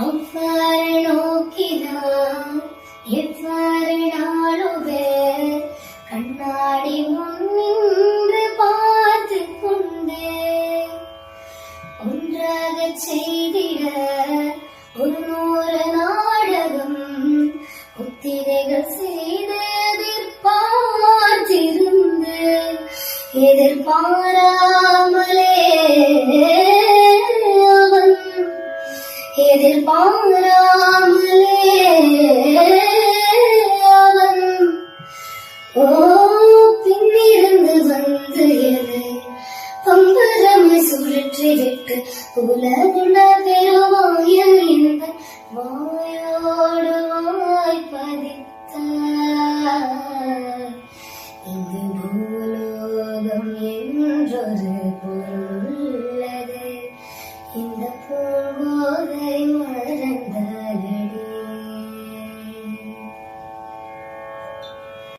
அவ்வாறு நோக்கினான் எவ்வாறு நாளுவே கண்ணாடி முன்னின்று பார்த்து கொண்டே ஒன்றாக செய்திட ஒரு 100 நாடகம் ஒத்திரைகள் செய்து எதிர்பாராமலே அவன் எதிர்பாராமலே